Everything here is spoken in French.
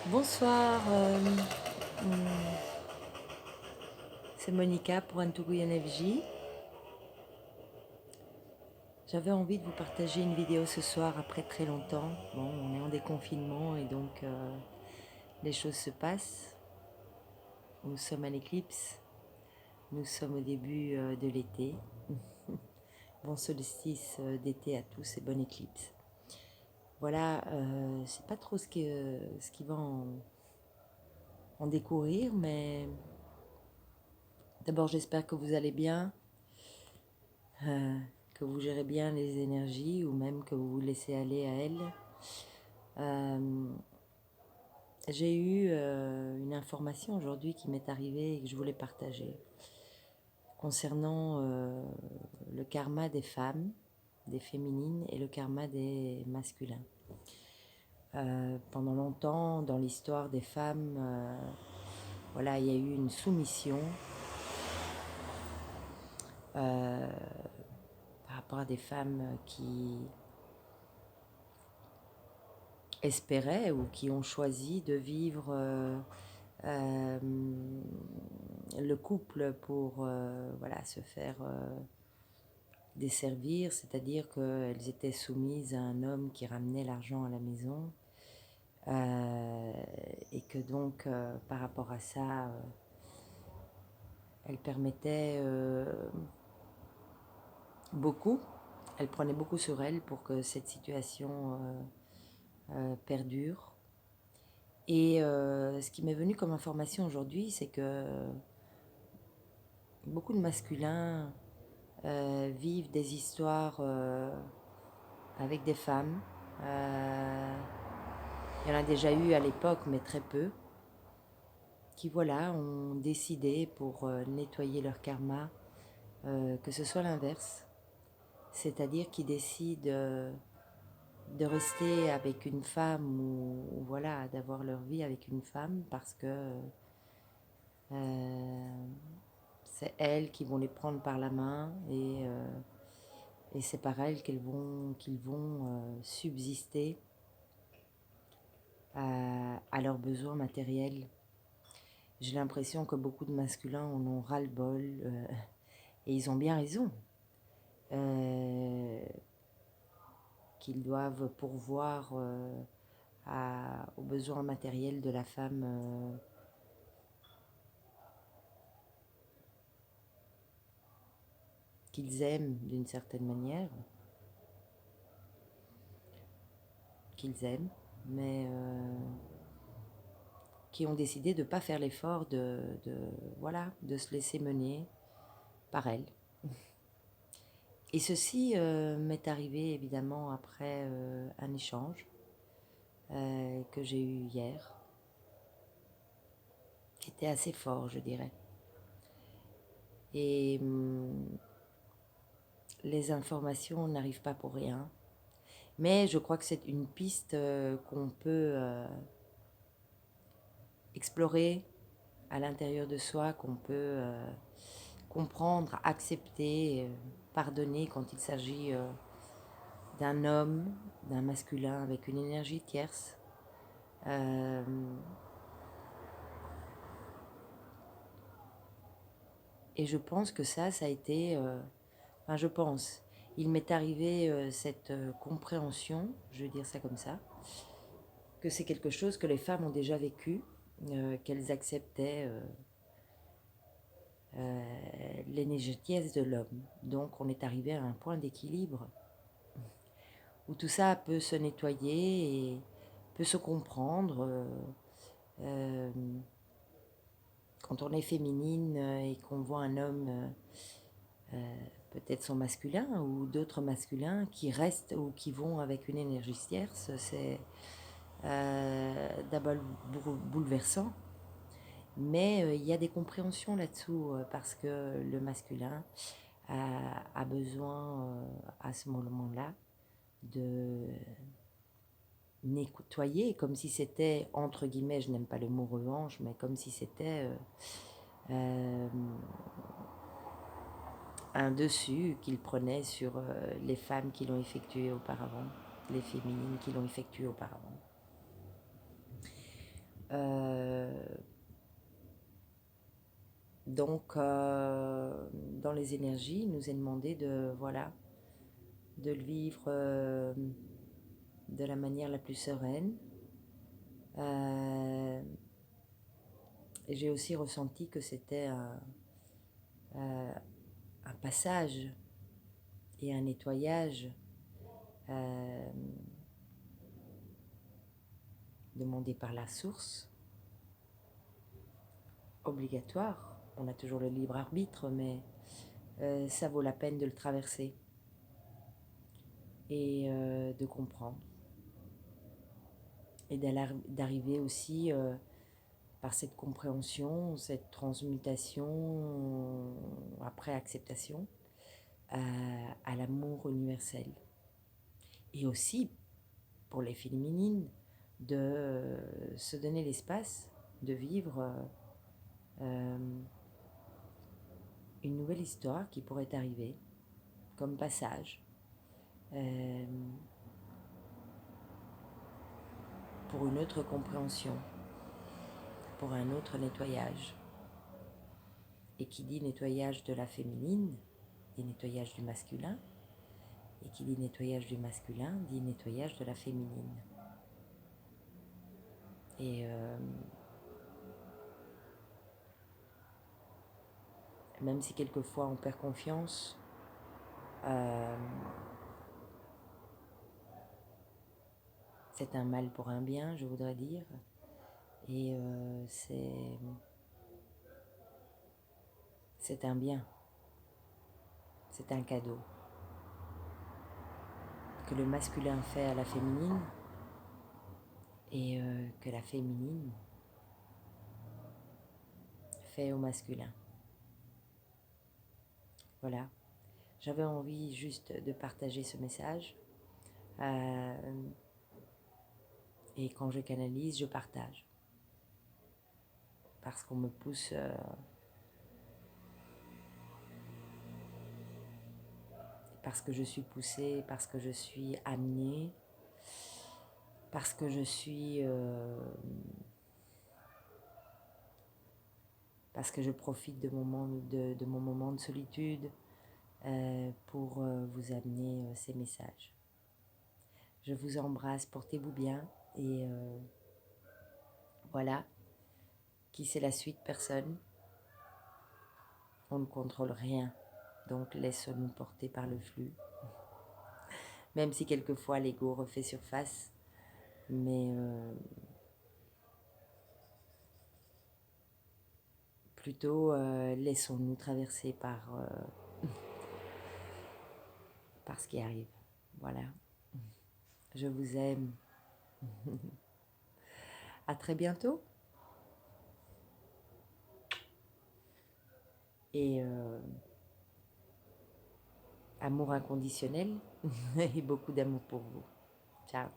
Bonsoir, c'est Monica pour Antougouyan FJ. J'avais envie de vous partager une vidéo ce soir après très longtemps. Bon, on est en déconfinement et donc les choses se passent. Nous sommes à l'éclipse, nous sommes au début de l'été. Bon solstice d'été à tous et bonne éclipse. Voilà, je sais pas trop ce qui va en décourir, mais d'abord j'espère que vous allez bien. Que vous gérez bien les énergies ou même que vous vous laissez aller à elles. J'ai eu une information aujourd'hui qui m'est arrivée et que je voulais partager concernant le karma des femmes, des féminines et le karma des masculins. Pendant longtemps, dans l'histoire des femmes, voilà, il y a eu une soumission par rapport à des femmes qui espéraient ou qui ont choisi de vivre euh, le couple pour voilà, se faire desservir, c'est-à-dire qu'elles étaient soumises à un homme qui ramenait l'argent à la maison et que donc par rapport à ça, elles permettaient beaucoup, elles prenaient beaucoup sur elles pour que cette situation perdure. Et ce qui m'est venu comme information aujourd'hui, c'est que beaucoup de masculins vivent des histoires avec des femmes. Il y en a déjà eu à l'époque, mais très peu, qui voilà, ont décidé pour nettoyer leur karma que ce soit l'inverse. C'est-à-dire qu'ils décident de rester avec une femme ou voilà, d'avoir leur vie avec une femme parce que c'est elles qui vont les prendre par la main et c'est par elles qu'ils vont subsister à leurs besoins matériels. J'ai l'impression que beaucoup de masculins en ont ras-le-bol et ils ont bien raison. Qu'ils doivent pourvoir aux besoins matériels de la femme qu'ils aiment d'une certaine manière, qu'ils aiment, mais qui ont décidé de ne pas faire l'effort voilà, de se laisser mener par elle. Et ceci m'est arrivé évidemment après un échange que j'ai eu hier, qui était assez fort, je dirais. Et les informations n'arrivent pas pour rien. Mais je crois que c'est une piste qu'on peut explorer à l'intérieur de soi, qu'on peut comprendre, accepter, pardonner quand il s'agit d'un homme, d'un masculin avec une énergie tierce. Et je pense que ça a été... enfin, je pense. Il m'est arrivé cette compréhension, je vais dire ça comme ça, que c'est quelque chose que les femmes ont déjà vécu, qu'elles acceptaient l'énergétiesse de l'homme. Donc on est arrivé à un point d'équilibre où tout ça peut se nettoyer et peut se comprendre. Euh, quand on est féminine et qu'on voit un homme, peut-être son masculin ou d'autres masculins qui restent ou qui vont avec une énergie tierce, c'est d'abord bouleversant. Mais il y a des compréhensions là-dessous parce que le masculin a besoin à ce moment-là de nettoyer comme si c'était, entre guillemets, je n'aime pas le mot revanche, mais comme si c'était euh, un dessus qu'il prenait sur les femmes qui l'ont effectué auparavant, les féminines qui l'ont effectué auparavant. Euh, donc, dans les énergies, il nous est demandé de, voilà, de le vivre de la manière la plus sereine. Et j'ai aussi ressenti que c'était un passage et un nettoyage demandé par la source, obligatoire. On a toujours le libre arbitre, mais ça vaut la peine de le traverser et de comprendre. Et d'arriver aussi par cette compréhension, cette transmutation, après acceptation, à l'amour universel. Et aussi, pour les féminines, de se donner l'espace de vivre une nouvelle histoire qui pourrait arriver comme passage pour une autre compréhension, pour un autre nettoyage. Et qui dit nettoyage de la féminine, dit nettoyage du masculin. Et qui dit nettoyage du masculin, dit nettoyage de la féminine. Et même si quelquefois on perd confiance, c'est un mal pour un bien, je voudrais dire. Et c'est un bien, c'est un cadeau que le masculin fait à la féminine et que la féminine fait au masculin. Voilà, j'avais envie juste de partager ce message et quand je canalise, je partage parce qu'on me pousse parce que je suis poussée, parce que je suis amenée, parce que je suis parce que je profite de mon moment de solitude pour vous amener ces messages. Je vous embrasse, portez-vous bien et voilà, qui c'est la suite, personne. On ne contrôle rien, donc laissons-nous porter par le flux. Même si quelquefois l'ego refait surface, mais plutôt laissons-nous traverser par ce qui arrive. Voilà, je vous aime. À très bientôt. Et amour inconditionnel et beaucoup d'amour pour vous. Ciao.